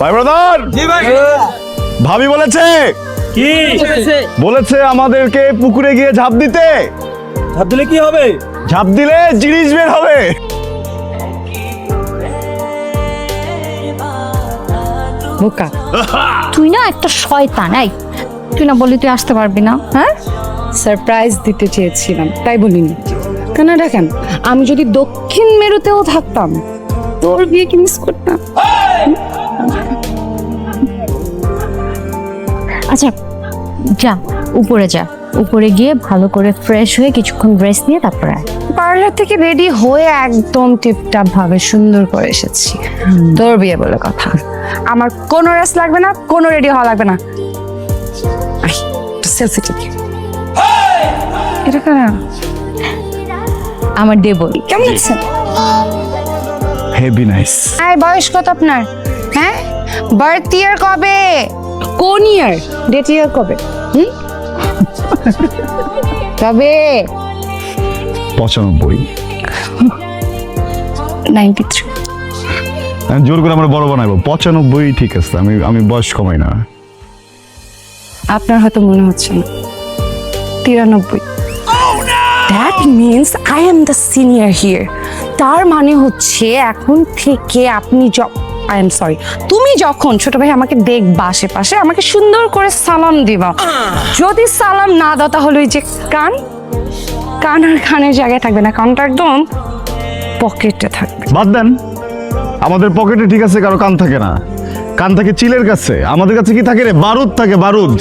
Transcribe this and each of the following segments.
ভাই ব্রাদার, জি ভাই। ভাবি বলেছে কি বলেছে আমাদেরকে পুকুরে গিয়ে ঝাঁপ দিতে। ঝাঁপ দিলে কি হবে? ঝাঁপ দিলে জিনিস বের হবে। বোকা তুই না একটা শয়তান। এই তুই না বললি তুই আসতে পারবি না? হ্যাঁ, সারপ্রাইজ দিতে চেয়েছিলাম তাই বলিনি। কেন দেখেন, আমি যদি দক্ষিণ মেরুতেও থাকতাম তোর বিয়ে কি মিস করতাম? আচ্ছা যা, উপরে যা, উপরে গিয়ে ভালো করে ফ্রেশ হয়ে কিছুক্ষণ রেস্ট নিয়ে তারপরে আয়। পার্লার থেকে রেডি হয়ে একদম টিপটাপ ভাবে সুন্দর করে এসেছি। তোর বিয়ে বলে কথা, আমার কোনো রেস্ট লাগবে না, কোনো রেডি হওয়া লাগবে না। সেলফি টিপি এটা কারা? আমার ডেবল। কেমন আছেন? Heavy nice. আয়, বয়স কত আপনার? হ্যাঁ, বার্থ ইয়ার কবে? কোন ইয়ার? ডেট ইয়ার কবে? তবে 95। 93। আমি জোর করে আমরা বড় বানাবো। 95 ঠিক আছে, আমি বয়স কমাই না। আপনার হয়তো মনে হচ্ছে না। 93। That means I am the senior here. তার মানে হচ্ছে এখন থেকে আপনি আই এম সরি, তুমি যখন ছোট ভাই আমাকে দেখবা আশেপাশে, আমাকে সুন্দর করে সালাম দিবা। যদি সালাম না দাও তাহলে ওই যে কান আর কানের জায়গায় থাকবে না, কানটা একদম পকেটে থাকবে। বাদ দেন, আমাদের পকেটে ঠিক আছে, কারো কান থাকে না। কান থাকে চিলের কাছে, আমাদের কাছে কি থাকে রে? বারুদ থাকে, বারুদ।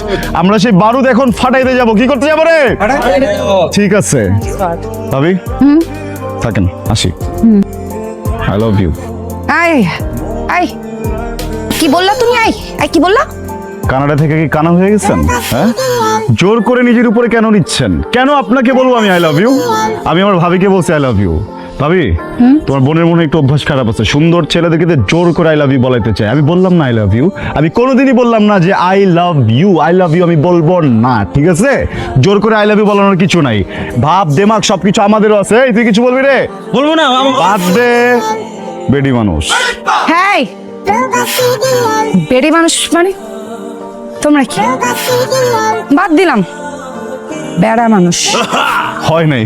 আমরা সেই বারুদ এখন ফাটাইতে যাব। কি করতে যাবো রে? ঠিক আছে ভাবি, থাকেন, আসি। I love you. I I কি বললা তুমি? আই কি বললা? কানাডা থেকে কি কানা হয়ে গেছেন? হ্যাঁ, জোর করে নিজের উপরে কেন নিচ্ছেন? কেন আপনাকে বলবো আমি আই লাভ ইউ? আমি আমার ভাবিকে বলছি আই লাভ ইউ। ভাবি, তোমার বোনের মনে একটু অভ্যাস খারাপ আছে, সুন্দর ছেলেদেরকে জোর করে আই লাভ ইউ বলাইতে চাই। আমি বললাম না আই লাভ ইউ, আমি কোনোদিনই বললাম না যে আই লাভ ইউ আমি বলবো না, ঠিক আছে? জোর করে আই লাভ ইউ বলানোর কিছু নাই। ভাব দেমাগ সবকিছু আমাদেরও আছে। এই তুই কিছু বলবি রে? বলবো না। বাদ দে, বেডি মানুষ। হ্যাঁ, বেড়ি মানুষ মানে তোমরা কি? বাদ দিলাম, বেড়া মানুষ। হয় নাই।